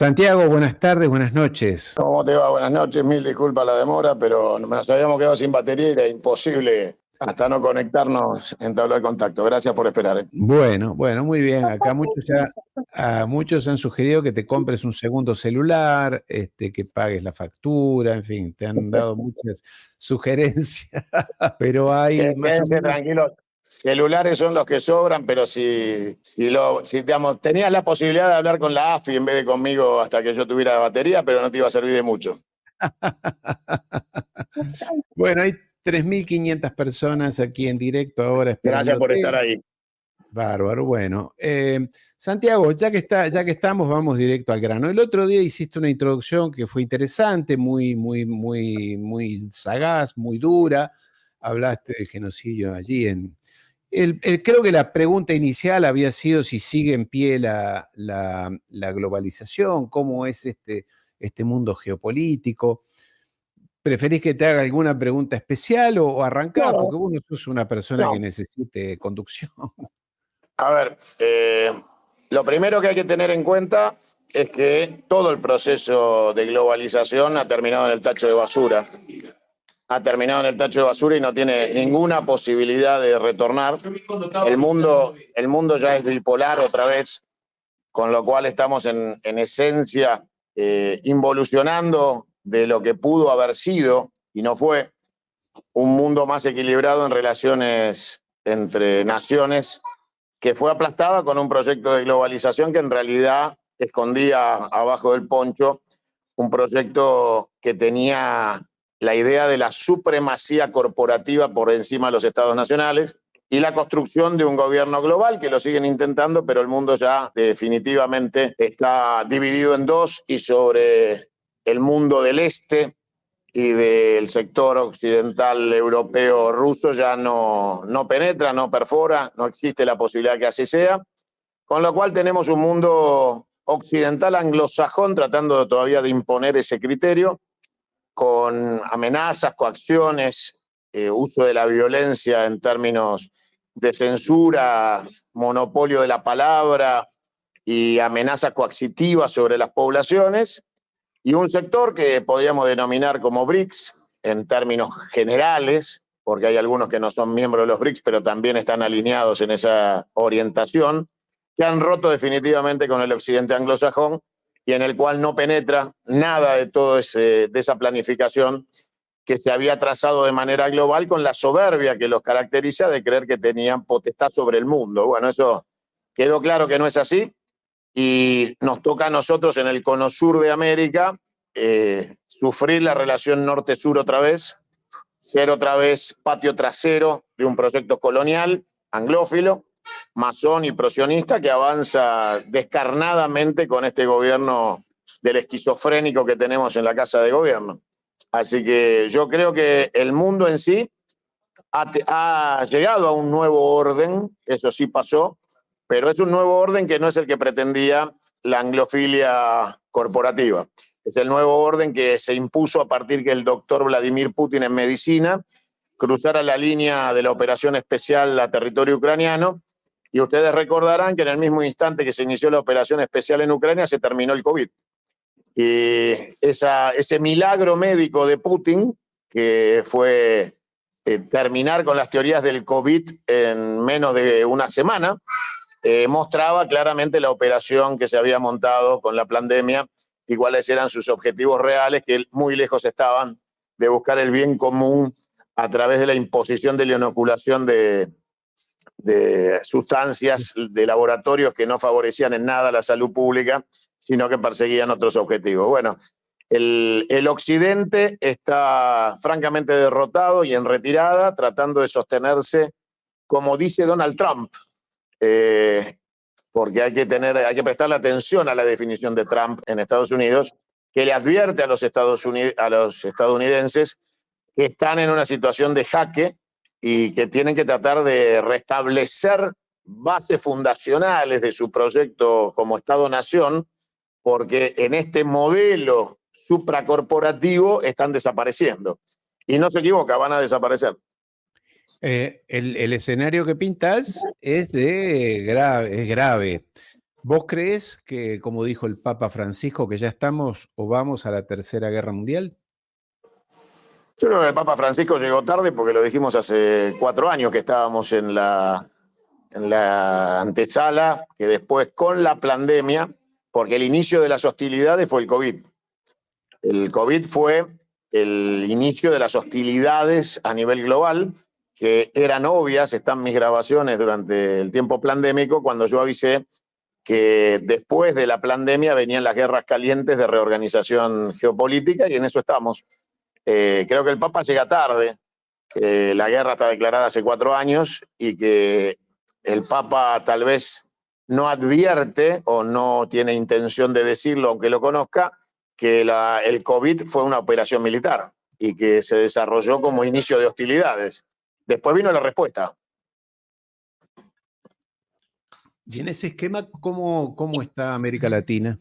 Santiago, buenas tardes, buenas noches. ¿Cómo te va? Buenas noches, mil disculpas la demora, pero nos habíamos quedado sin batería y era imposible hasta no conectarnos entablar contacto. Gracias por esperar. Bueno, muy bien. Acá a muchos han sugerido que te compres un segundo celular, que pagues la factura, en fin, te han dado muchas sugerencias, pero hay más o Quédense menos. tranquilos. Celulares son los que sobran, pero si digamos, tenías la posibilidad de hablar con la AFI en vez de conmigo hasta que yo tuviera batería, pero no te iba a servir de mucho. Bueno, hay 3.500 personas aquí en directo ahora Gracias por esperándote. estar ahí. Bárbaro, bueno. Santiago, ya que estamos, vamos directo al grano. El otro día hiciste una introducción que fue interesante, muy sagaz, muy dura. Hablaste del genocidio allí creo que la pregunta inicial había sido si sigue en pie la globalización, cómo es este mundo geopolítico. ¿Preferís que te haga alguna pregunta especial o arrancar? Porque No, vos no sos una persona que no. necesite conducción. A ver, lo primero que hay que tener en cuenta es que todo el proceso de globalización ha terminado en el tacho de basura. Ha terminado en el tacho de basura y no tiene ninguna posibilidad de retornar. El mundo ya es bipolar otra vez, con lo cual estamos en esencia involucionando de lo que pudo haber sido y no fue un mundo más equilibrado en relaciones entre naciones, que fue aplastada con un proyecto de globalización que en realidad escondía abajo del poncho un proyecto que tenía la idea de la supremacía corporativa por encima de los estados nacionales y la construcción de un gobierno global, que lo siguen intentando, pero el mundo ya definitivamente está dividido en dos, y sobre el mundo del este y del sector occidental europeo ruso ya no penetra, no perfora, no existe la posibilidad que así sea, con lo cual tenemos un mundo occidental anglosajón tratando todavía de imponer ese criterio, con amenazas, coacciones, uso de la violencia en términos de censura, monopolio de la palabra y amenazas coaccitivas sobre las poblaciones, y un sector que podríamos denominar como BRICS en términos generales, porque hay algunos que no son miembros de los BRICS, pero también están alineados en esa orientación, que han roto definitivamente con el occidente anglosajón y en el cual no penetra nada de todo de esa planificación que se había trazado de manera global, con la soberbia que los caracteriza de creer que tenían potestad sobre el mundo. Bueno, eso quedó claro que no es así, y nos toca a nosotros en el cono sur de América sufrir la relación norte-sur otra vez, ser otra vez patio trasero de un proyecto colonial, anglófilo, masón y prosionista, que avanza descarnadamente con este gobierno del esquizofrénico que tenemos en la Casa de Gobierno. Así que yo creo que el mundo en sí ha llegado a un nuevo orden, eso sí pasó, pero es un nuevo orden que no es el que pretendía la anglofilia corporativa. Es el nuevo orden que se impuso a partir que el doctor Vladimir Putin en medicina cruzara la línea de la operación especial a territorio ucraniano, y ustedes recordarán que en el mismo instante que se inició la operación especial en Ucrania se terminó el COVID. Y ese milagro médico de Putin, que fue terminar con las teorías del COVID en menos de una semana, mostraba claramente la operación que se había montado con la pandemia y cuáles eran sus objetivos reales, que muy lejos estaban de buscar el bien común a través de la imposición de la inoculación de sustancias de laboratorios que no favorecían en nada la salud pública, sino que perseguían otros objetivos. Bueno, el occidente está francamente derrotado y en retirada, tratando de sostenerse, como dice Donald Trump, porque hay que prestarle atención a la definición de Trump en Estados Unidos, que le advierte a los estadounidenses que están en una situación de jaque y que tienen que tratar de restablecer bases fundacionales de su proyecto como Estado-nación, porque en este modelo supracorporativo están desapareciendo. Y no se equivoca, van a desaparecer. El escenario que pintas es grave. ¿Vos creés que, como dijo el Papa Francisco, que ya estamos o vamos a la Tercera Guerra Mundial? Yo creo que el Papa Francisco llegó tarde porque lo dijimos hace 4 años que estábamos en la antesala, que después con la pandemia, porque el inicio de las hostilidades fue el COVID. El COVID fue el inicio de las hostilidades a nivel global, que eran obvias, están mis grabaciones durante el tiempo pandémico, cuando yo avisé que después de la pandemia venían las guerras calientes de reorganización geopolítica y en eso estamos. Creo que el Papa llega tarde, que la guerra está declarada hace 4 años y que el Papa tal vez no advierte o no tiene intención de decirlo, aunque lo conozca, que el COVID fue una operación militar y que se desarrolló como inicio de hostilidades. Después vino la respuesta. Y en ese esquema, ¿cómo está América Latina?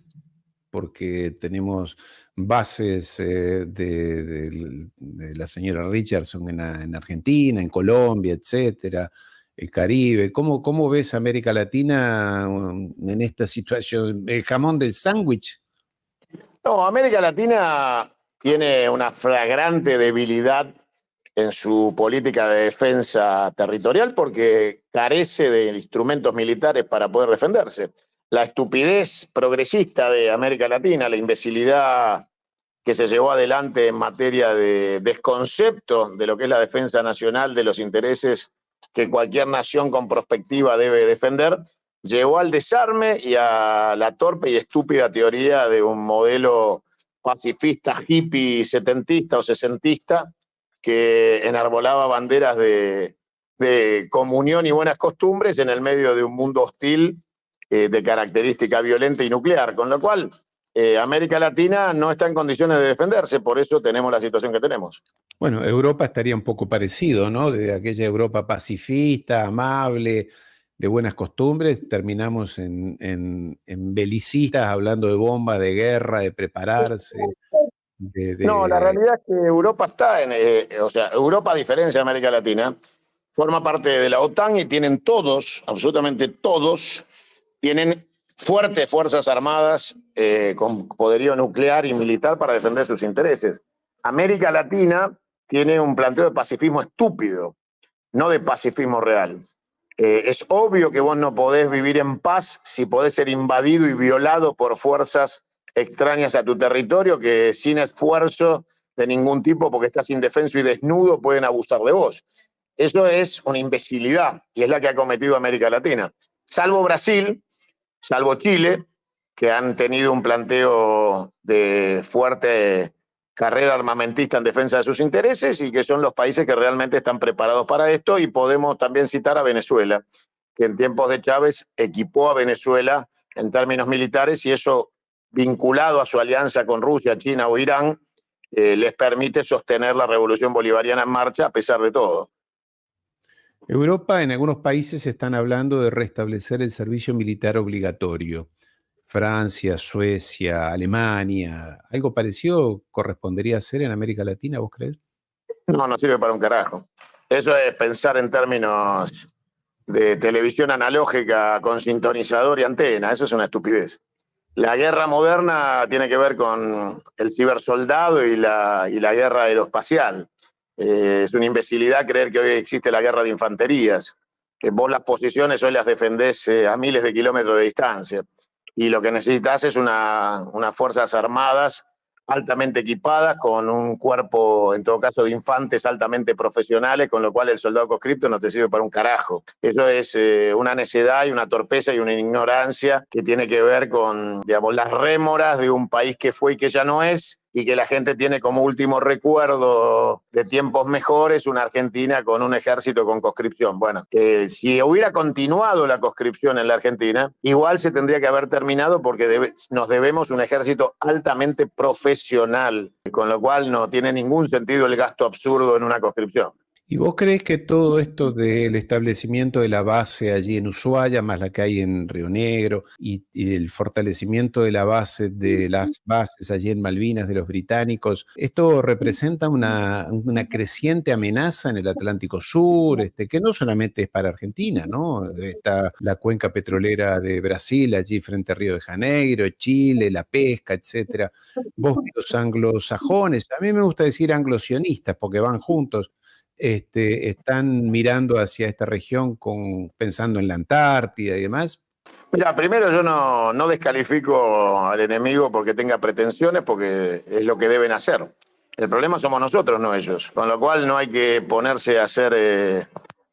Porque tenemos bases de la señora Richardson en Argentina, en Colombia, etcétera, el Caribe. ¿Cómo ves América Latina en esta situación? ¿El jamón del sándwich? No, América Latina tiene una flagrante debilidad en su política de defensa territorial porque carece de instrumentos militares para poder defenderse. La estupidez progresista de América Latina, la imbecilidad que se llevó adelante en materia de desconcepto de lo que es la defensa nacional, de los intereses que cualquier nación con prospectiva debe defender, llevó al desarme y a la torpe y estúpida teoría de un modelo pacifista, hippie, setentista o sesentista, que enarbolaba banderas de comunión y buenas costumbres en el medio de un mundo hostil de característica violenta y nuclear, con lo cual América Latina no está en condiciones de defenderse, por eso tenemos la situación que tenemos. Bueno, Europa estaría un poco parecido, ¿no? De aquella Europa pacifista, amable, de buenas costumbres, terminamos en belicistas, hablando de bombas, de guerra, de prepararse. No, la realidad es que Europa está o sea, Europa, a diferencia de América Latina, forma parte de la OTAN y tienen todos, absolutamente todos, tienen fuertes fuerzas armadas con poderío nuclear y militar para defender sus intereses. América Latina tiene un planteo de pacifismo estúpido, no de pacifismo real. Es obvio que vos no podés vivir en paz si podés ser invadido y violado por fuerzas extrañas a tu territorio que sin esfuerzo de ningún tipo, porque estás indefenso y desnudo, pueden abusar de vos. Eso es una imbecilidad y es la que ha cometido América Latina. Salvo Brasil, salvo Chile, que han tenido un planteo de fuerte carrera armamentista en defensa de sus intereses y que son los países que realmente están preparados para esto. Y podemos también citar a Venezuela, que en tiempos de Chávez equipó a Venezuela en términos militares y eso, vinculado a su alianza con Rusia, China o Irán, les permite sostener la revolución bolivariana en marcha a pesar de todo. Europa, en algunos países están hablando de restablecer el servicio militar obligatorio. Francia, Suecia, Alemania, ¿algo parecido correspondería ser en América Latina, vos crees? No sirve para un carajo. Eso es pensar en términos de televisión analógica con sintonizador y antena. Eso es una estupidez. La guerra moderna tiene que ver con el cibersoldado y la guerra aeroespacial. Es una imbecilidad creer que hoy existe la guerra de infanterías. Que vos las posiciones hoy las defendés a miles de kilómetros de distancia. Y lo que necesitas es unas fuerzas armadas altamente equipadas, con un cuerpo, en todo caso, de infantes altamente profesionales, con lo cual el soldado conscripto no te sirve para un carajo. Eso es una necedad y una torpeza y una ignorancia que tiene que ver con, digamos, las rémoras de un país que fue y que ya no es, y que la gente tiene como último recuerdo de tiempos mejores una Argentina con un ejército con conscripción. Bueno, si hubiera continuado la conscripción en la Argentina, igual se tendría que haber terminado porque nos debemos un ejército altamente profesional, con lo cual no tiene ningún sentido el gasto absurdo en una conscripción. ¿Y vos crees que todo esto del establecimiento de la base allí en Ushuaia, más la que hay en Río Negro, y el fortalecimiento de la base, de las bases allí en Malvinas de los británicos, esto representa una creciente amenaza en el Atlántico Sur, que no solamente es para Argentina, ¿no? Está la cuenca petrolera de Brasil allí frente a Río de Janeiro, Chile, la pesca, etcétera. Vos, los anglosajones, a mí me gusta decir anglosionistas porque van juntos, están mirando hacia esta región pensando en la Antártida y demás. Mira, primero yo no descalifico al enemigo porque tenga pretensiones, porque es lo que deben hacer. El problema somos nosotros, no ellos. Con lo cual no hay que ponerse a hacer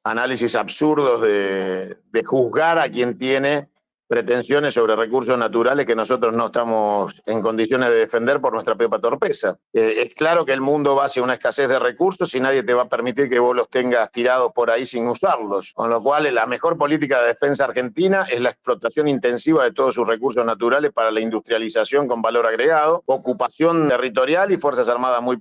análisis absurdos de juzgar a quien tiene pretensiones sobre recursos naturales que nosotros no estamos en condiciones de defender por nuestra propia torpeza. Es claro que el mundo va hacia una escasez de recursos y nadie te va a permitir que vos los tengas tirados por ahí sin usarlos. Con lo cual, la mejor política de defensa argentina es la explotación intensiva de todos sus recursos naturales para la industrialización con valor agregado, ocupación territorial y fuerzas armadas muy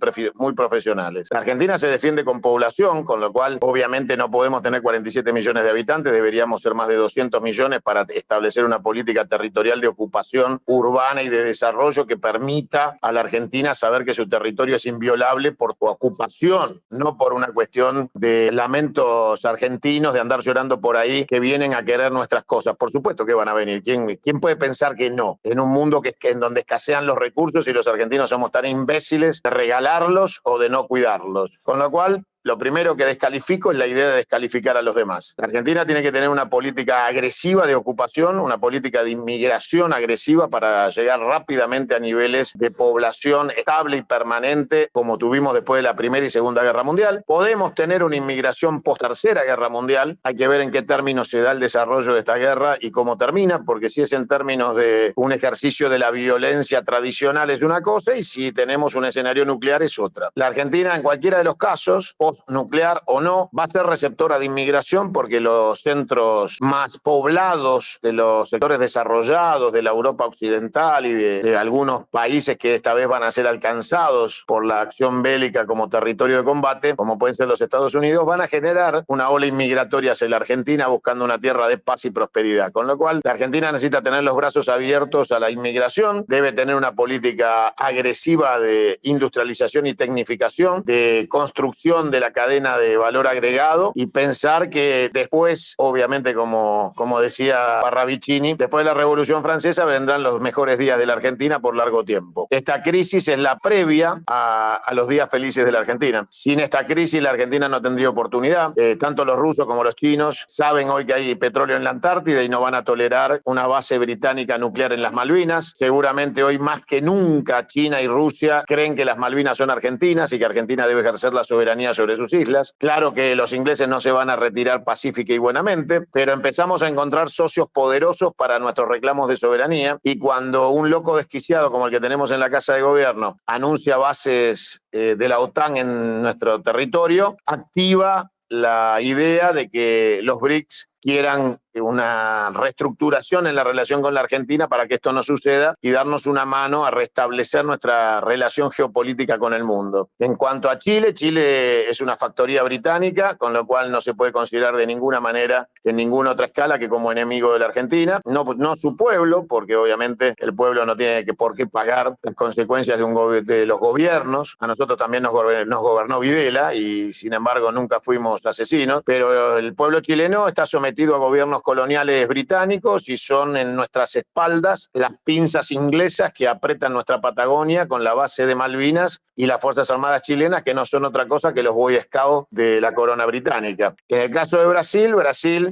profesionales. La Argentina se defiende con población, con lo cual obviamente no podemos tener 47 millones de habitantes, deberíamos ser más de 200 millones para establecer una política territorial de ocupación urbana y de desarrollo que permita a la Argentina saber que su territorio es inviolable por su ocupación, no por una cuestión de lamentos argentinos de andar llorando por ahí que vienen a querer nuestras cosas. Por supuesto que van a venir. ¿Quién puede pensar que no? En un mundo en donde escasean los recursos y los argentinos somos tan imbéciles de regalarlos o de no cuidarlos. Con lo cual, lo primero que descalifico es la idea de descalificar a los demás. La Argentina tiene que tener una política agresiva de ocupación, una política de inmigración agresiva para llegar rápidamente a niveles de población estable y permanente como tuvimos después de la Primera y Segunda Guerra Mundial. Podemos tener una inmigración post-Tercera Guerra Mundial. Hay que ver en qué términos se da el desarrollo de esta guerra y cómo termina, porque si es en términos de un ejercicio de la violencia tradicional es una cosa y si tenemos un escenario nuclear es otra. La Argentina, en cualquiera de los casos, nuclear o no, va a ser receptora de inmigración porque los centros más poblados de los sectores desarrollados de la Europa occidental y de algunos países que esta vez van a ser alcanzados por la acción bélica como territorio de combate, como pueden ser los Estados Unidos, van a generar una ola inmigratoria hacia la Argentina buscando una tierra de paz y prosperidad. Con lo cual, la Argentina necesita tener los brazos abiertos a la inmigración, debe tener una política agresiva de industrialización y tecnificación, de construcción de la cadena de valor agregado y pensar que después, obviamente, como decía Parravicini, después de la Revolución Francesa vendrán los mejores días de la Argentina por largo tiempo. Esta crisis es la previa a los días felices de la Argentina. Sin esta crisis la Argentina no tendría oportunidad. Tanto los rusos como los chinos saben hoy que hay petróleo en la Antártida y no van a tolerar una base británica nuclear en las Malvinas. Seguramente hoy más que nunca China y Rusia creen que las Malvinas son argentinas y que Argentina debe ejercer la soberanía sobre sus islas. Claro que los ingleses no se van a retirar pacífica y buenamente, pero empezamos a encontrar socios poderosos para nuestros reclamos de soberanía y cuando un loco desquiciado como el que tenemos en la Casa de Gobierno anuncia bases de la OTAN en nuestro territorio, activa la idea de que los BRICS quieran una reestructuración en la relación con la Argentina para que esto no suceda y darnos una mano a restablecer nuestra relación geopolítica con el mundo. En cuanto a Chile, Chile es una factoría británica, con lo cual no se puede considerar de ninguna manera, en ninguna otra escala, que como enemigo de la Argentina. No su pueblo, porque obviamente el pueblo no tiene por qué pagar las consecuencias de los gobiernos. A nosotros también nos gobernó Videla y sin embargo nunca fuimos asesinos, pero el pueblo chileno está sometido a gobiernos coloniales británicos y son en nuestras espaldas las pinzas inglesas que apretan nuestra Patagonia con la base de Malvinas y las Fuerzas Armadas chilenas, que no son otra cosa que los Boy Scouts de la corona británica. En el caso de Brasil,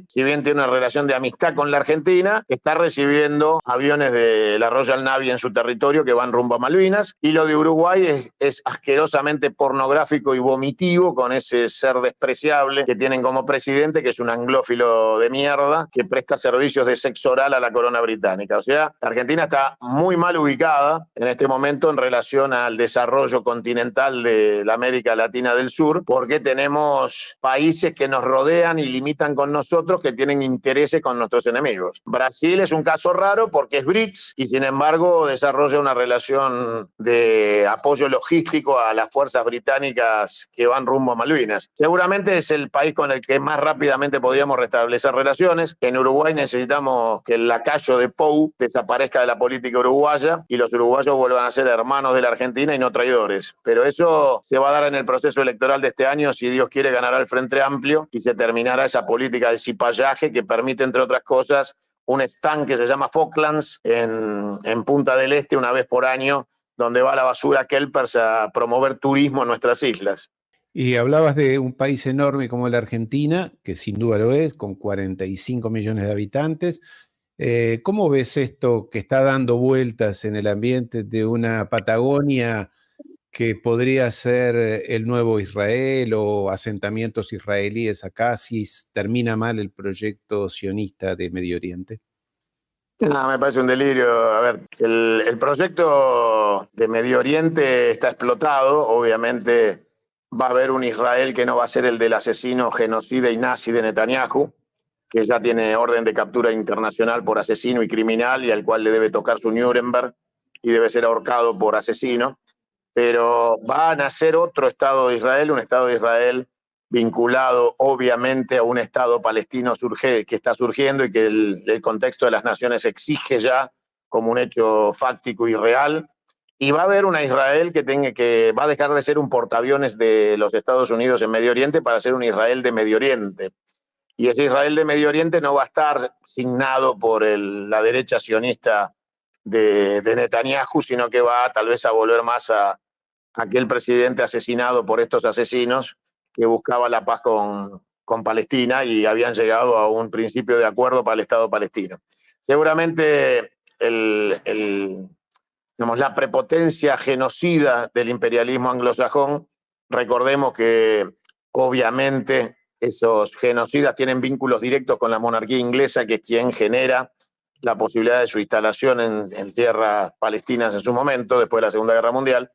si bien tiene una relación de amistad con la Argentina, está recibiendo aviones de la Royal Navy en su territorio que van rumbo a Malvinas, y lo de Uruguay es asquerosamente pornográfico y vomitivo con ese ser despreciable que tienen como presidente, que es un anglófilo negocio de mierda que presta servicios de sexo oral a la corona británica. O sea, la Argentina está muy mal ubicada en este momento en relación al desarrollo continental de la América Latina del Sur, porque tenemos países que nos rodean y limitan con nosotros que tienen intereses con nuestros enemigos. Brasil es un caso raro porque es BRICS y sin embargo desarrolla una relación de apoyo logístico a las fuerzas británicas que van rumbo a Malvinas. Seguramente es el país con el que más rápidamente podríamos restablecer relaciones. En Uruguay necesitamos que el lacayo de Pou desaparezca de la política uruguaya y los uruguayos vuelvan a ser hermanos de la Argentina y no traidores. Pero eso se va a dar en el proceso electoral de este año. Si Dios quiere, ganará el Frente Amplio y se terminará esa política de cipallaje que permite, entre otras cosas, un stand que se llama Falklands en Punta del Este una vez por año, donde va la basura Kelpers a promover turismo en nuestras islas. Y hablabas de un país enorme como la Argentina, que sin duda lo es, con 45 millones de habitantes. ¿Cómo ves esto que está dando vueltas en el ambiente de una Patagonia que podría ser el nuevo Israel o asentamientos israelíes acá si termina mal el proyecto sionista de Medio Oriente? No, me parece un delirio. A ver, el proyecto de Medio Oriente está explotado. Obviamente va a haber un Israel que no va a ser el del asesino, genocida y nazi de Netanyahu, que ya tiene orden de captura internacional por asesino y criminal y al cual le debe tocar su Nuremberg y debe ser ahorcado por asesino. Pero va a nacer otro Estado de Israel, un Estado de Israel vinculado obviamente a un Estado palestino que está surgiendo y que el contexto de las naciones exige ya como un hecho fáctico y real. Y va a haber una Israel que va a dejar de ser un portaaviones de los Estados Unidos en Medio Oriente para ser un Israel de Medio Oriente. Y ese Israel de Medio Oriente no va a estar signado por la derecha sionista de Netanyahu, sino que va tal vez a volver más a aquel presidente asesinado por estos asesinos que buscaba la paz con Palestina y habían llegado a un principio de acuerdo para el Estado palestino. Seguramente la prepotencia genocida del imperialismo anglosajón, recordemos que obviamente esos genocidas tienen vínculos directos con la monarquía inglesa, que es quien genera la posibilidad de su instalación en tierras palestinas en su momento, después de la Segunda Guerra Mundial.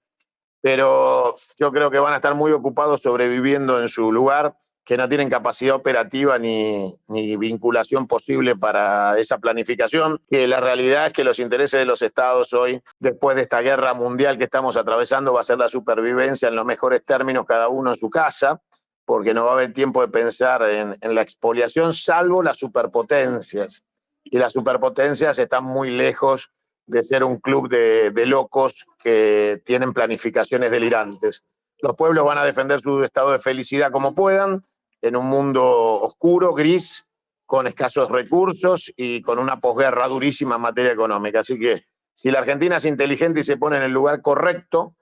Pero yo creo que van a estar muy ocupados sobreviviendo en su lugar, que no tienen capacidad operativa ni vinculación posible para esa planificación, que la realidad es que los intereses de los estados hoy, después de esta guerra mundial que estamos atravesando, va a ser la supervivencia en los mejores términos, cada uno en su casa, porque no va a haber tiempo de pensar en la expoliación, salvo las superpotencias. Y las superpotencias están muy lejos de ser un club de locos que tienen planificaciones delirantes. Los pueblos van a defender su estado de felicidad como puedan, en un mundo oscuro, gris, con escasos recursos y con una posguerra durísima en materia económica. Así que si la Argentina es inteligente y se pone en el lugar correcto,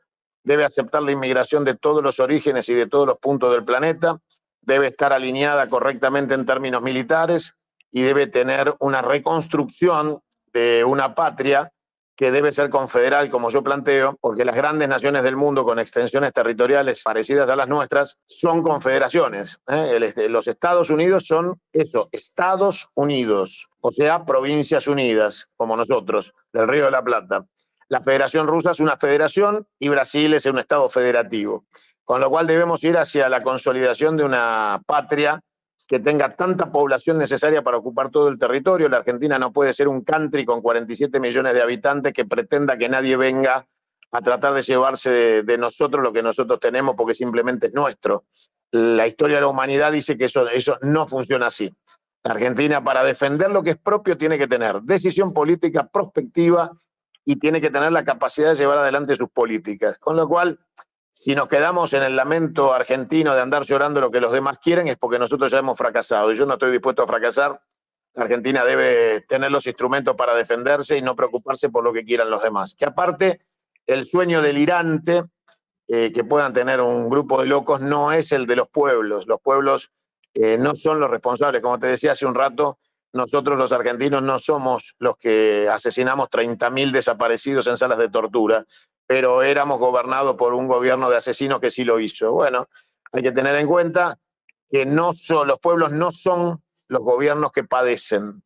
debe aceptar la inmigración de todos los orígenes y de todos los puntos del planeta, debe estar alineada correctamente en términos militares y debe tener una reconstrucción de una patria que debe ser confederal, como yo planteo, porque las grandes naciones del mundo con extensiones territoriales parecidas a las nuestras son confederaciones. Los Estados Unidos son eso, Estados Unidos, o sea, provincias unidas, como nosotros, del Río de la Plata. La Federación Rusa es una federación y Brasil es un Estado federativo, con lo cual debemos ir hacia la consolidación de una patria que tenga tanta población necesaria para ocupar todo el territorio. La Argentina no puede ser un country con 47 millones de habitantes que pretenda que nadie venga a tratar de llevarse de nosotros lo que nosotros tenemos porque simplemente es nuestro. La historia de la humanidad dice que eso no funciona así. La Argentina, para defender lo que es propio, tiene que tener decisión política, prospectiva y tiene que tener la capacidad de llevar adelante sus políticas. Con lo cual, si nos quedamos en el lamento argentino de andar llorando lo que los demás quieren, es porque nosotros ya hemos fracasado. Y yo no estoy dispuesto a fracasar. La Argentina debe tener los instrumentos para defenderse y no preocuparse por lo que quieran los demás. Que aparte, el sueño delirante que puedan tener un grupo de locos no es el de los pueblos. Los pueblos no son los responsables. Como te decía hace un rato, nosotros los argentinos no somos los que asesinamos 30.000 desaparecidos en salas de tortura, pero éramos gobernados por un gobierno de asesinos que sí lo hizo. Bueno, hay que tener en cuenta que los pueblos no son los gobiernos que padecen.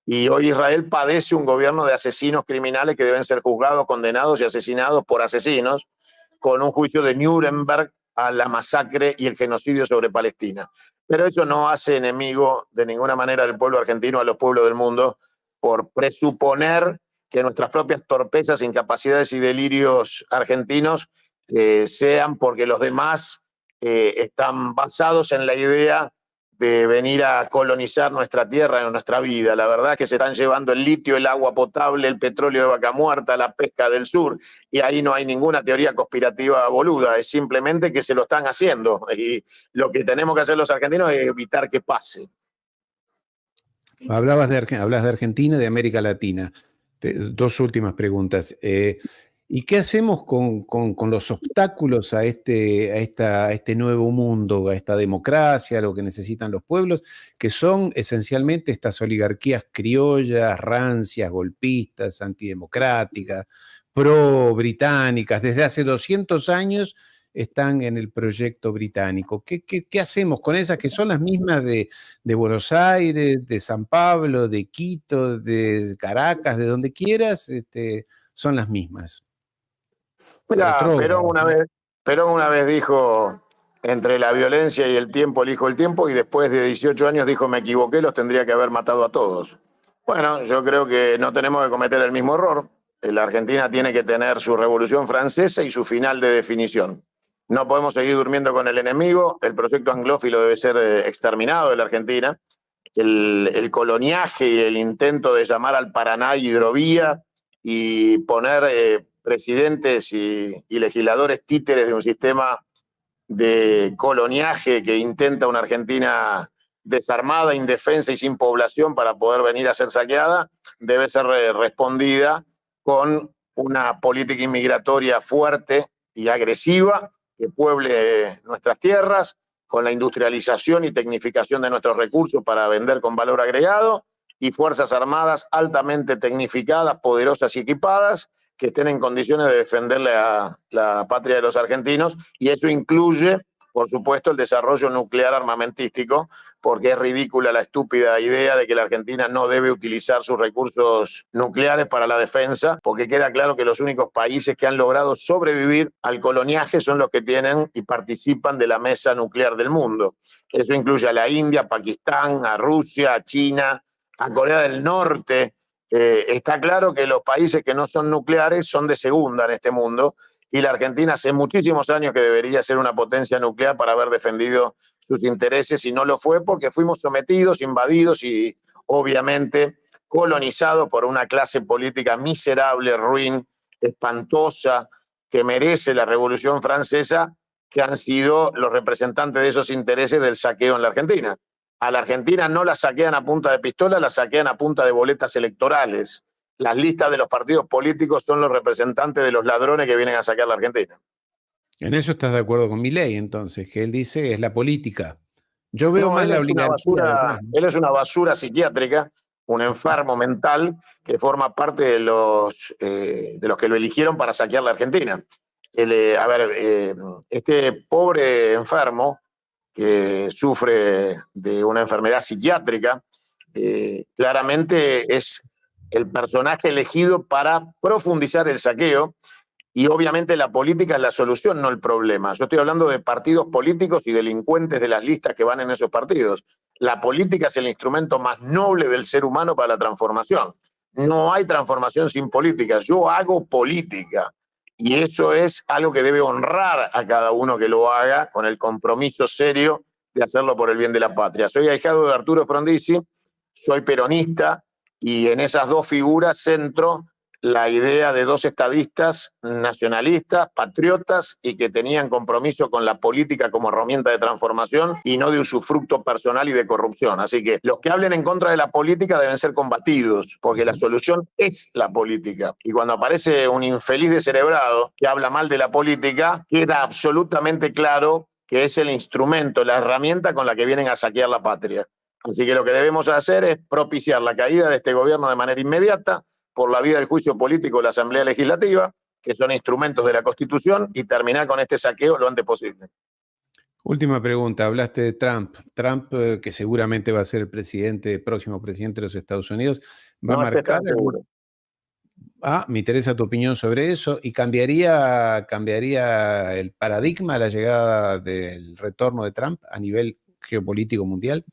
Y hoy Israel padece un gobierno de asesinos criminales que deben ser juzgados, condenados y asesinados por asesinos, con un juicio de Nuremberg a la masacre y el genocidio sobre Palestina. Pero eso no hace enemigo de ninguna manera del pueblo argentino a los pueblos del mundo, por presuponer que nuestras propias torpezas, incapacidades y delirios argentinos sean porque los demás están basados en la idea de venir a colonizar nuestra tierra y nuestra vida. La verdad es que se están llevando el litio, el agua potable, el petróleo de Vaca Muerta, la pesca del sur, y ahí no hay ninguna teoría conspirativa boluda, es simplemente que se lo están haciendo, y lo que tenemos que hacer los argentinos es evitar que pase. Hablas de Argentina, de América Latina. Dos últimas preguntas. ¿Y qué hacemos con los obstáculos a este nuevo mundo, a esta democracia, a lo que necesitan los pueblos, que son esencialmente estas oligarquías criollas, rancias, golpistas, antidemocráticas, pro-británicas? Desde hace 200 años están en el proyecto británico. ¿Qué hacemos con esas que son las mismas de Buenos Aires, de San Pablo, de Quito, de Caracas, de donde quieras? Son las mismas. Mira, Perón una vez dijo: entre la violencia y el tiempo elijo el tiempo, y después de 18 años dijo: me equivoqué, los tendría que haber matado a todos. Bueno, yo creo que no tenemos que cometer el mismo error. La Argentina tiene que tener su Revolución Francesa y su final de definición. No podemos seguir durmiendo con el enemigo. El proyecto anglófilo debe ser exterminado de la Argentina. El coloniaje y el intento de llamar al Paraná hidrovía y poner presidentes y legisladores títeres de un sistema de coloniaje que intenta una Argentina desarmada, indefensa y sin población para poder venir a ser saqueada, debe ser respondida con una política inmigratoria fuerte y agresiva que pueble nuestras tierras, con la industrialización y tecnificación de nuestros recursos para vender con valor agregado, y fuerzas armadas altamente tecnificadas, poderosas y equipadas, que estén en condiciones de defender la patria de los argentinos, y eso incluye, por supuesto, el desarrollo nuclear armamentístico, porque es ridícula la estúpida idea de que la Argentina no debe utilizar sus recursos nucleares para la defensa, porque queda claro que los únicos países que han logrado sobrevivir al coloniaje son los que tienen y participan de la mesa nuclear del mundo. Eso incluye a la India, a Pakistán, a Rusia, a China, a Corea del Norte. Está claro que los países que no son nucleares son de segunda en este mundo, y la Argentina hace muchísimos años que debería ser una potencia nuclear para haber defendido sus intereses, y no lo fue porque fuimos sometidos, invadidos y obviamente colonizados por una clase política miserable, ruin, espantosa, que merece la Revolución Francesa, que han sido los representantes de esos intereses del saqueo en la Argentina. A la Argentina no la saquean a punta de pistola, la saquean a punta de boletas electorales. Las listas de los partidos políticos son los representantes de los ladrones que vienen a saquear la Argentina. En eso estás de acuerdo con Milei, entonces, que él dice es la política. Yo veo más la oligarquía. Él es una basura psiquiátrica, un enfermo mental que forma parte de los que lo eligieron para saquear la Argentina. Este pobre enfermo que sufre de una enfermedad psiquiátrica, claramente es el personaje elegido para profundizar el saqueo, y obviamente la política es la solución, no el problema. Yo estoy hablando de partidos políticos y delincuentes de las listas que van en esos partidos. La política es el instrumento más noble del ser humano para la transformación. No hay transformación sin política. Yo hago política, y eso es algo que debe honrar a cada uno que lo haga con el compromiso serio de hacerlo por el bien de la patria. Soy ahijado de Arturo Frondizi, soy peronista, y en esas dos figuras centro la idea de dos estadistas nacionalistas, patriotas, y que tenían compromiso con la política como herramienta de transformación y no de usufructo personal y de corrupción. Así que los que hablen en contra de la política deben ser combatidos, porque la solución es la política. Y cuando aparece un infeliz descerebrado que habla mal de la política, queda absolutamente claro que es el instrumento, la herramienta con la que vienen a saquear la patria. Así que lo que debemos hacer es propiciar la caída de este gobierno de manera inmediata, por la vía del juicio político de la Asamblea Legislativa, que son instrumentos de la Constitución, y terminar con este saqueo lo antes posible. Última pregunta, hablaste de Trump. Trump, que seguramente va a ser el próximo presidente de los Estados Unidos, va a No estés marcar tan seguro. me interesa tu opinión sobre eso y cambiaría el paradigma de la llegada del retorno de Trump a nivel geopolítico mundial.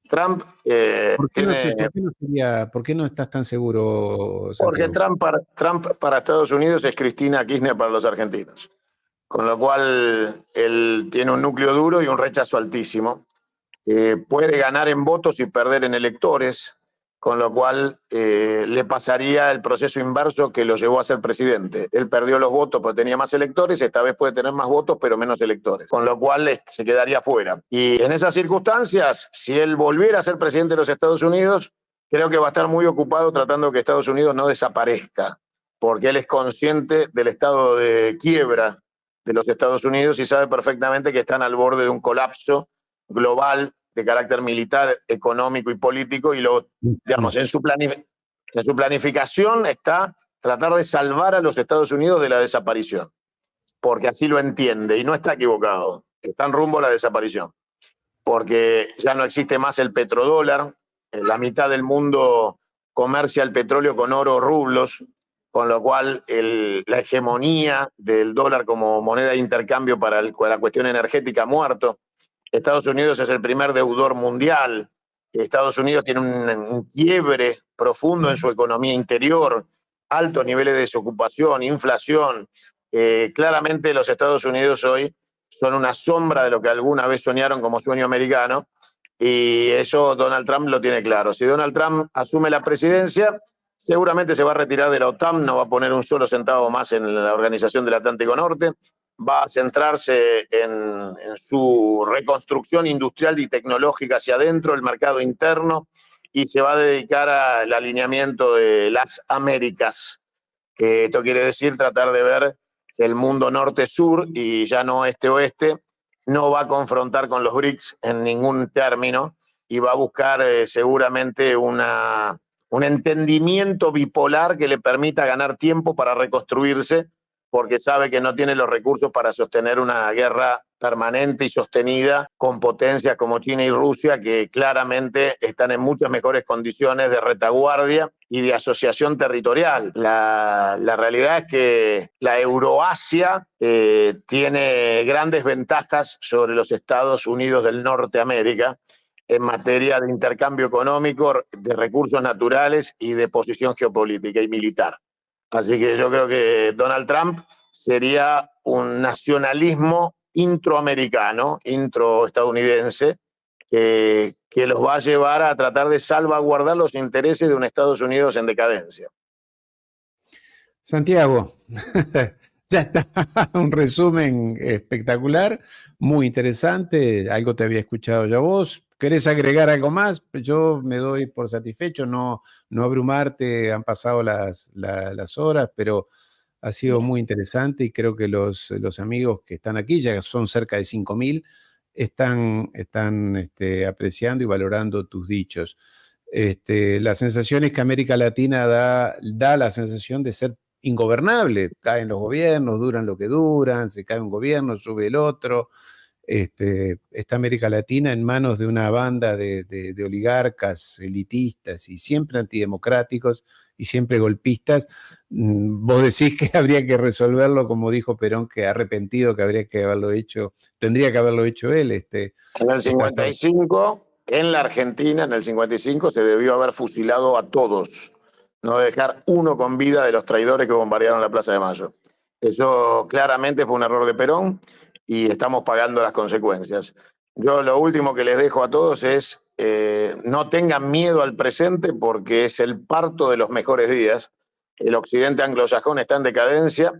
Trump ¿Por qué tiene... por qué no estás tan seguro, Porque Santiago? Trump para Estados Unidos es Cristina Kirchner para los argentinos. Con lo cual, él tiene un núcleo duro y un rechazo altísimo. Puede ganar en votos y perder en electores, con lo cual le pasaría el proceso inverso que lo llevó a ser presidente. Él perdió los votos porque tenía más electores, esta vez puede tener más votos pero menos electores, con lo cual se quedaría fuera. Y en esas circunstancias, si él volviera a ser presidente de los Estados Unidos, creo que va a estar muy ocupado tratando que Estados Unidos no desaparezca, porque él es consciente del estado de quiebra de los Estados Unidos y sabe perfectamente que están al borde de un colapso global de carácter militar, económico y político, y digamos, en su planificación está tratar de salvar a los Estados Unidos de la desaparición, porque así lo entiende y no está equivocado, están rumbo a la desaparición, porque ya no existe más el petrodólar, la mitad del mundo comercia el petróleo con oro o rublos, con lo cual la hegemonía del dólar como moneda de intercambio para la cuestión energética ha muerto. Estados Unidos es el primer deudor mundial. Estados Unidos tiene un quiebre profundo en su economía interior, altos niveles de desocupación, inflación. Claramente los Estados Unidos hoy son una sombra de lo que alguna vez soñaron como sueño americano, y eso Donald Trump lo tiene claro. Si Donald Trump asume la presidencia, seguramente se va a retirar de la OTAN, no va a poner un solo centavo más en la Organización del Atlántico Norte, va a centrarse en su reconstrucción industrial y tecnológica hacia adentro, el mercado interno, y se va a dedicar al alineamiento de las Américas, que esto quiere decir tratar de ver el mundo norte-sur y ya no este-oeste. No va a confrontar con los BRICS en ningún término y va a buscar seguramente un entendimiento bipolar que le permita ganar tiempo para reconstruirse, porque sabe que no tiene los recursos para sostener una guerra permanente y sostenida con potencias como China y Rusia, que claramente están en muchas mejores condiciones de retaguardia y de asociación territorial. La realidad es que la Euroasia tiene grandes ventajas sobre los Estados Unidos del Norteamérica en materia de intercambio económico, de recursos naturales y de posición geopolítica y militar. Así que yo creo que Donald Trump sería un nacionalismo introamericano, introestadounidense, que los va a llevar a tratar de salvaguardar los intereses de un Estados Unidos en decadencia. Santiago, ya está, un resumen espectacular, muy interesante, algo te había escuchado ya vos. ¿Querés agregar algo más? Yo me doy por satisfecho, no abrumarte, han pasado las horas, pero ha sido muy interesante y creo que los amigos que están aquí, ya son cerca de 5.000, están apreciando y valorando tus dichos. La sensación es que América Latina da la sensación de ser ingobernable. Caen los gobiernos, duran lo que duran, se cae un gobierno, sube el otro. Está América Latina en manos de una banda de oligarcas elitistas y siempre antidemocráticos y siempre golpistas. Vos decís que habría que resolverlo, como dijo Perón, que arrepentido, que habría que haberlo hecho, tendría que haberlo hecho él. En el 55, en la Argentina, en el 55, se debió haber fusilado a todos, no dejar uno con vida de los traidores que bombardearon la Plaza de Mayo. Eso claramente fue un error de Perón y estamos pagando las consecuencias. Yo lo último que les dejo a todos es no tengan miedo al presente, porque es el parto de los mejores días. El occidente anglosajón está en decadencia,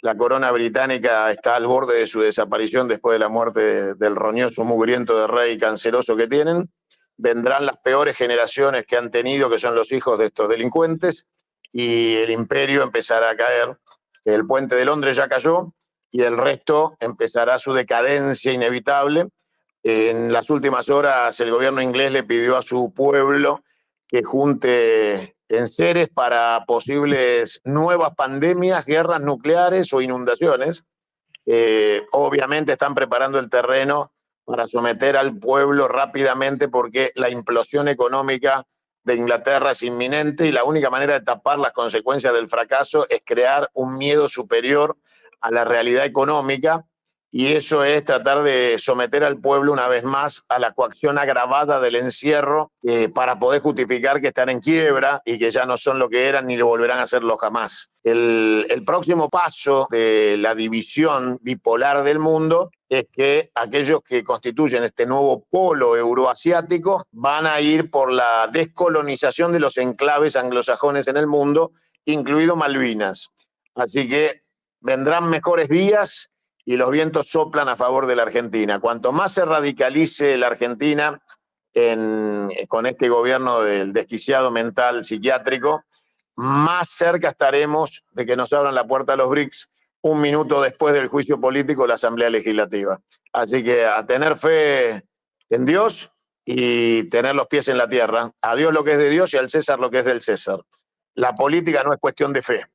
la corona británica está al borde de su desaparición después de la muerte del roñoso, mugriento de rey canceroso que tienen. Vendrán las peores generaciones que han tenido, que son los hijos de estos delincuentes, y el imperio empezará a caer. El puente de Londres ya cayó y el resto empezará su decadencia inevitable. En las últimas horas el gobierno inglés le pidió a su pueblo que junte enseres para posibles nuevas pandemias, guerras nucleares o inundaciones. Obviamente están preparando el terreno para someter al pueblo rápidamente porque la implosión económica de Inglaterra es inminente y la única manera de tapar las consecuencias del fracaso es crear un miedo superior a la realidad económica, y eso es tratar de someter al pueblo una vez más a la coacción agravada del encierro para poder justificar que están en quiebra y que ya no son lo que eran ni lo volverán a serlo jamás. El próximo paso de la división bipolar del mundo es que aquellos que constituyen este nuevo polo euroasiático van a ir por la descolonización de los enclaves anglosajones en el mundo, incluido Malvinas. Así que vendrán mejores días y los vientos soplan a favor de la Argentina. Cuanto más se radicalice la Argentina con este gobierno del desquiciado mental psiquiátrico, más cerca estaremos de que nos abran la puerta a los BRICS un minuto después del juicio político de la Asamblea Legislativa. Así que a tener fe en Dios y tener los pies en la tierra. A Dios lo que es de Dios y al César lo que es del César. La política no es cuestión de fe.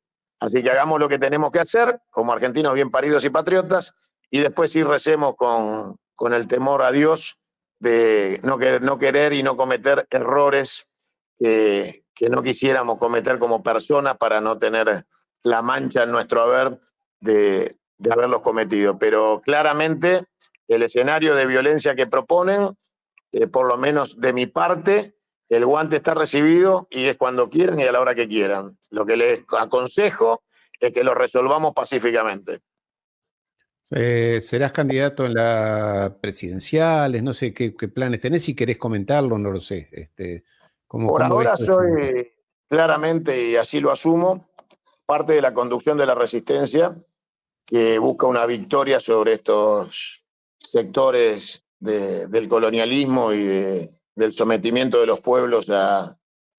Así que hagamos lo que tenemos que hacer, como argentinos bien paridos y patriotas, y después sí recemos con el temor a Dios de no querer y no cometer errores que no quisiéramos cometer como personas para no tener la mancha en nuestro haber de haberlos cometido. Pero claramente el escenario de violencia que proponen, por lo menos de mi parte, el guante está recibido y es cuando quieran y a la hora que quieran. Lo que les aconsejo es que lo resolvamos pacíficamente. ¿Serás candidato en las presidenciales? No sé qué planes tenés, si querés comentarlo, no lo sé. Por ahora soy claramente, y así lo asumo, parte de la conducción de la resistencia que busca una victoria sobre estos sectores del colonialismo y del sometimiento de los pueblos a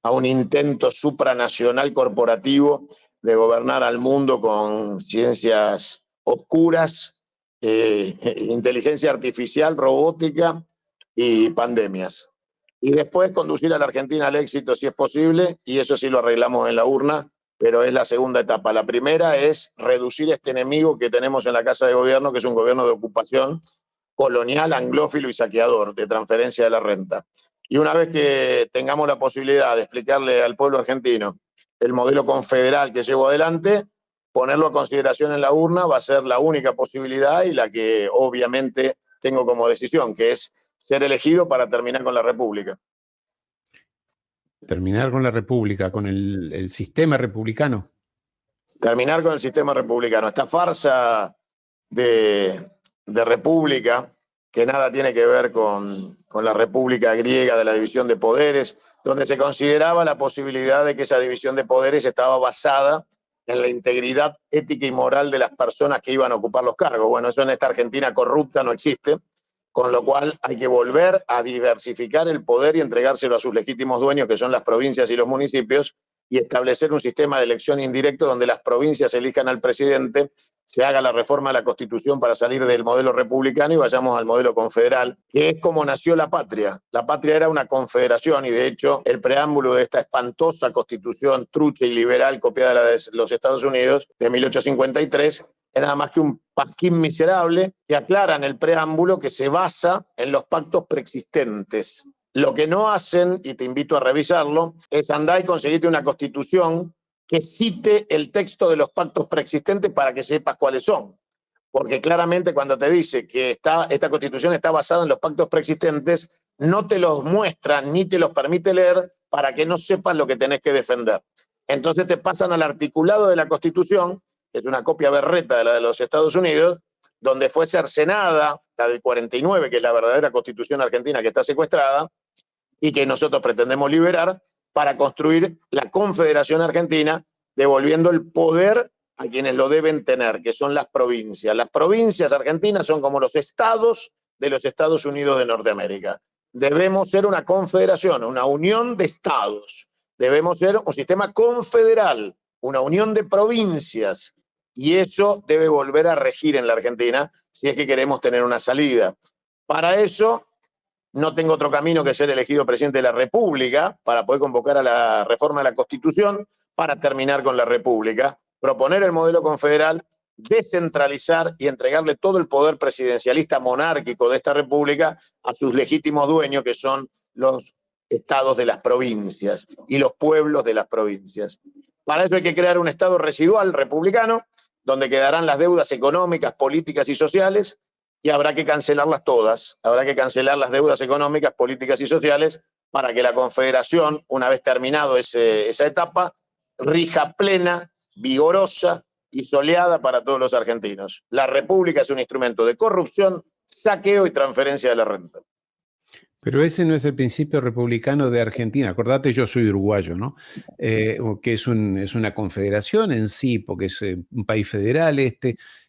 un intento supranacional corporativo de gobernar al mundo con ciencias oscuras, inteligencia artificial, robótica y pandemias. Y después conducir a la Argentina al éxito si es posible, y eso sí lo arreglamos en la urna, pero es la segunda etapa. La primera es reducir este enemigo que tenemos en la Casa de Gobierno, que es un gobierno de ocupación colonial, anglófilo y saqueador, de transferencia de la renta. Y una vez que tengamos la posibilidad de explicarle al pueblo argentino el modelo confederal que llevo adelante, ponerlo a consideración en la urna va a ser la única posibilidad y la que obviamente tengo como decisión, que es ser elegido para terminar con la República. Terminar con la República, con el sistema republicano. Terminar con el sistema republicano. Esta farsa de república, que nada tiene que ver con la república griega de la división de poderes, donde se consideraba la posibilidad de que esa división de poderes estaba basada en la integridad ética y moral de las personas que iban a ocupar los cargos. Bueno, eso en esta Argentina corrupta no existe, con lo cual hay que volver a diversificar el poder y entregárselo a sus legítimos dueños, que son las provincias y los municipios, y establecer un sistema de elección indirecto donde las provincias elijan al presidente, se haga la reforma de la Constitución para salir del modelo republicano y vayamos al modelo confederal, que es como nació la patria. La patria era una confederación y de hecho el preámbulo de esta espantosa Constitución trucha y liberal copiada de los Estados Unidos de 1853 es nada más que un pasquín miserable que aclara en el preámbulo que se basa en los pactos preexistentes. Lo que no hacen, y te invito a revisarlo, es andar y conseguirte una constitución que cite el texto de los pactos preexistentes para que sepas cuáles son. Porque claramente cuando te dice que esta constitución está basada en los pactos preexistentes, no te los muestra ni te los permite leer para que no sepas lo que tenés que defender. Entonces te pasan al articulado de la constitución, que es una copia berreta de la de los Estados Unidos, donde fue cercenada la del 49, que es la verdadera constitución argentina que está secuestrada, y que nosotros pretendemos liberar para construir la Confederación Argentina, devolviendo el poder a quienes lo deben tener, que son las provincias. Las provincias argentinas son como los estados de los Estados Unidos de Norteamérica. Debemos ser una confederación, una unión de estados. Debemos ser un sistema confederal, una unión de provincias. Y eso debe volver a regir en la Argentina si es que queremos tener una salida. Para eso no tengo otro camino que ser elegido presidente de la República para poder convocar a la reforma de la Constitución para terminar con la República, proponer el modelo confederal descentralizar y entregarle todo el poder presidencialista monárquico de esta república a sus legítimos dueños, que son los estados de las provincias y los pueblos de las provincias. Para eso hay que crear un estado residual republicano, donde quedarán las deudas económicas, políticas y sociales, y habrá que cancelarlas todas. Habrá que cancelar las deudas económicas, políticas y sociales para que la Confederación, una vez terminado esa etapa, rija plena, vigorosa y soleada para todos los argentinos. La República es un instrumento de corrupción, saqueo y transferencia de la renta. Pero ese no es el principio republicano de Argentina. Acordate, yo soy uruguayo, ¿no? Que es una confederación en sí, porque es un país federal.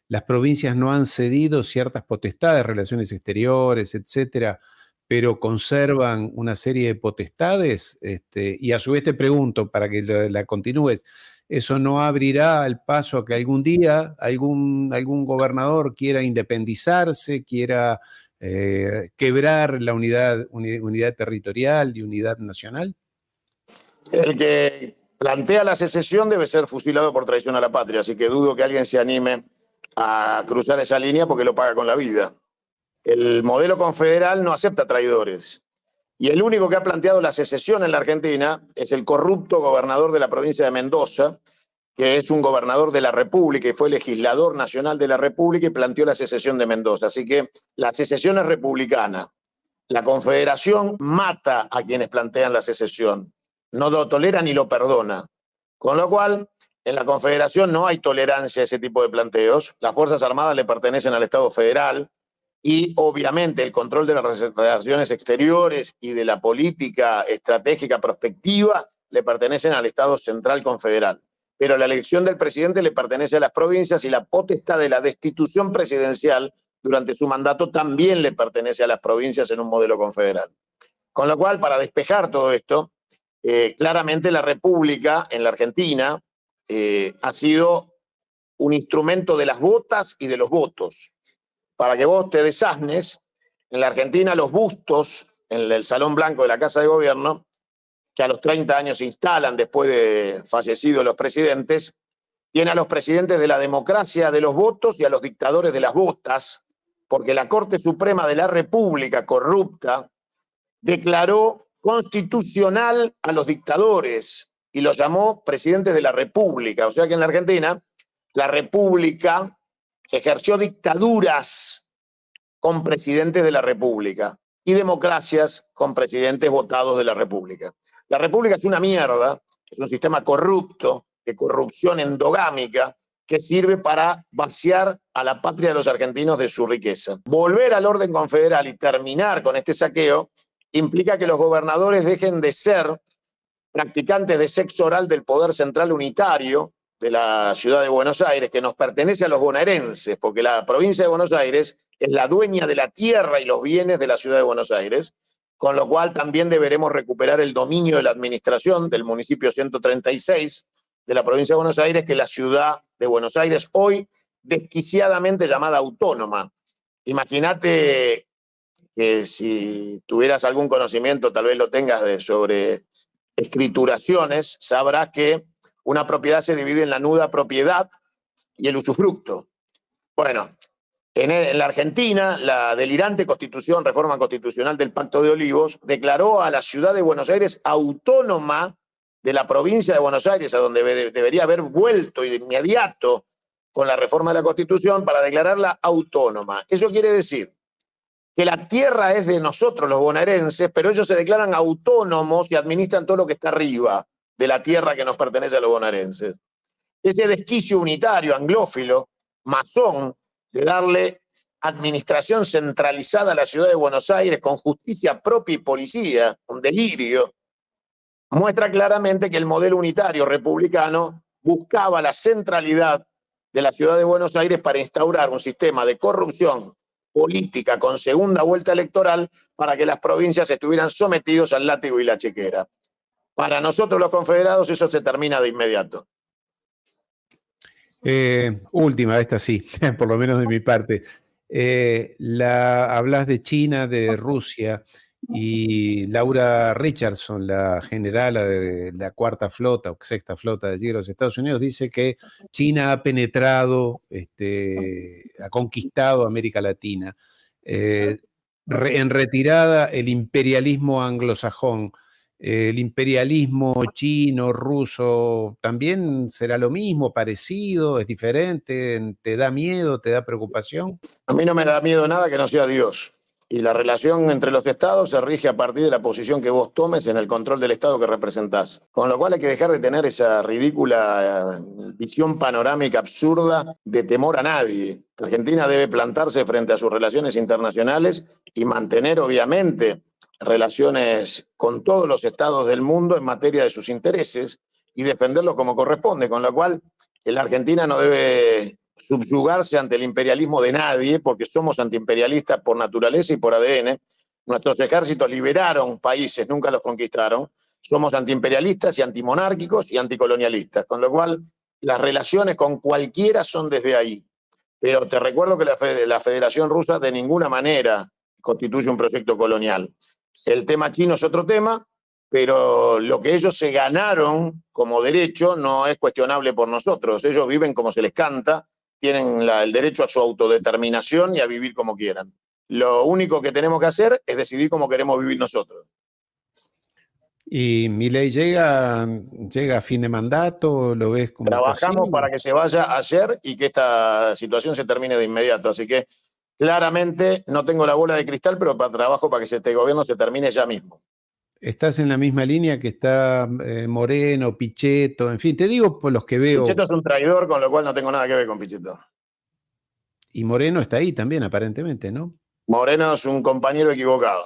Las provincias no han cedido ciertas potestades, relaciones exteriores, etcétera, pero conservan una serie de potestades. Y a su vez te pregunto, para que la continúes, ¿eso no abrirá el paso a que algún día algún gobernador quiera independizarse, quiera quebrar la unidad territorial y unidad nacional? El que plantea la secesión debe ser fusilado por traición a la patria, así que dudo que alguien se anime a cruzar esa línea porque lo paga con la vida. El modelo confederal no acepta traidores. Y el único que ha planteado la secesión en la Argentina es el corrupto gobernador de la provincia de Mendoza, que es un gobernador de la República y fue legislador nacional de la República y planteó la secesión de Mendoza. Así que la secesión es republicana. La Confederación mata a quienes plantean la secesión. No lo tolera ni lo perdona. Con lo cual, en la Confederación no hay tolerancia a ese tipo de planteos. Las Fuerzas Armadas le pertenecen al Estado federal y obviamente el control de las relaciones exteriores y de la política estratégica prospectiva le pertenecen al Estado central confederal. Pero la elección del presidente le pertenece a las provincias y la potestad de la destitución presidencial durante su mandato también le pertenece a las provincias en un modelo confederal. Con lo cual, para despejar todo esto, claramente la República en la Argentina ha sido un instrumento de las botas y de los votos. Para que vos te desasnes, en la Argentina los bustos en el Salón Blanco de la Casa de Gobierno, que a los 30 años se instalan después de fallecidos los presidentes, tiene a los presidentes de la democracia de los votos y a los dictadores de las botas, porque la Corte Suprema de la República corrupta declaró constitucional a los dictadores y los llamó presidentes de la República. O sea que en la Argentina la República ejerció dictaduras con presidentes de la República y democracias con presidentes votados de la República. La República es una mierda, es un sistema corrupto, de corrupción endogámica, que sirve para vaciar a la patria de los argentinos de su riqueza. Volver al orden confederal y terminar con este saqueo implica que los gobernadores dejen de ser practicantes de sexo oral del poder central unitario de la ciudad de Buenos Aires, que nos pertenece a los bonaerenses, porque la provincia de Buenos Aires es la dueña de la tierra y los bienes de la ciudad de Buenos Aires, con lo cual también deberemos recuperar el dominio de la administración del municipio 136 de la provincia de Buenos Aires, que es la ciudad de Buenos Aires, hoy desquiciadamente llamada autónoma. Imagínate que si tuvieras algún conocimiento, tal vez lo tengas sobre escrituraciones, sabrás que una propiedad se divide en la nuda propiedad y el usufructo. Bueno, en la Argentina, la delirante reforma constitucional del Pacto de Olivos, declaró a la ciudad de Buenos Aires autónoma de la provincia de Buenos Aires, a donde debería haber vuelto de inmediato con la reforma de la Constitución para declararla autónoma. Eso quiere decir que la tierra es de nosotros, los bonaerenses, pero ellos se declaran autónomos y administran todo lo que está arriba de la tierra que nos pertenece a los bonaerenses. Ese desquicio unitario, anglófilo, masón, de darle administración centralizada a la ciudad de Buenos Aires con justicia propia y policía, un delirio, muestra claramente que el modelo unitario republicano buscaba la centralidad de la ciudad de Buenos Aires para instaurar un sistema de corrupción política con segunda vuelta electoral para que las provincias estuvieran sometidos al látigo y la chequera. Para nosotros los confederados eso se termina de inmediato. Última, esta sí, por lo menos de mi parte. Hablas de China, de Rusia, Y Laura Richardson, la generala de la cuarta flota o sexta flota de allí de los Estados Unidos, dice que China ha penetrado, ha conquistado América Latina. En retirada, el imperialismo anglosajón, el imperialismo chino, ruso, ¿también será lo mismo, parecido, es diferente? ¿Te da miedo, te da preocupación? A mí no me da miedo nada que no sea Dios. Y la relación entre los estados se rige a partir de la posición que vos tomes en el control del estado que representás. Con lo cual hay que dejar de tener esa ridícula visión panorámica absurda de temor a nadie. Argentina debe plantarse frente a sus relaciones internacionales y mantener, obviamente, relaciones con todos los estados del mundo en materia de sus intereses y defenderlos como corresponde. Con lo cual, la Argentina no debe subyugarse ante el imperialismo de nadie, porque somos antiimperialistas por naturaleza y por ADN. Nuestros ejércitos liberaron países, nunca los conquistaron. Somos antiimperialistas y antimonárquicos y anticolonialistas, con lo cual las relaciones con cualquiera son desde ahí. Pero te recuerdo que la Federación Rusa de ninguna manera constituye un proyecto colonial. El tema chino es otro tema, pero lo que ellos se ganaron como derecho no es cuestionable por nosotros. Ellos viven como se les canta, tienen el derecho a su autodeterminación y a vivir como quieran. Lo único que tenemos que hacer es decidir cómo queremos vivir nosotros. ¿Y Milei llega a fin de mandato? ¿Lo ves como Trabajamos posible? para que se vaya ayer y que esta situación se termine de inmediato. Así que claramente no tengo la bola de cristal, pero trabajo para que este gobierno se termine ya mismo. Estás en la misma línea que está Moreno, Pichetto, en fin, te digo por los que veo. Pichetto es un traidor, con lo cual no tengo nada que ver con Pichetto. Y Moreno está ahí también, aparentemente, ¿no? Moreno es un compañero equivocado.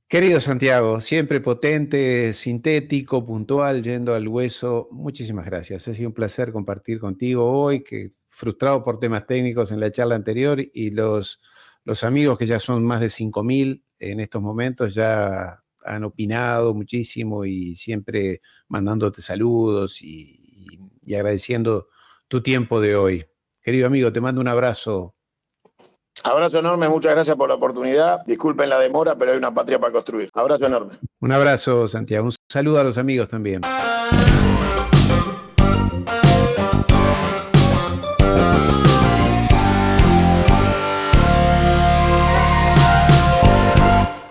Querido Santiago, siempre potente, sintético, puntual, yendo al hueso. Muchísimas gracias. Ha sido un placer compartir contigo hoy, que frustrado por temas técnicos en la charla anterior, y los amigos que ya son más de 5.000 en estos momentos ya han opinado muchísimo y siempre mandándote saludos y agradeciendo tu tiempo de hoy. Querido amigo, te mando un abrazo. Abrazo enorme, muchas gracias por la oportunidad. Disculpen la demora, pero hay una patria para construir. Abrazo enorme. Un abrazo, Santiago. Un saludo a los amigos también.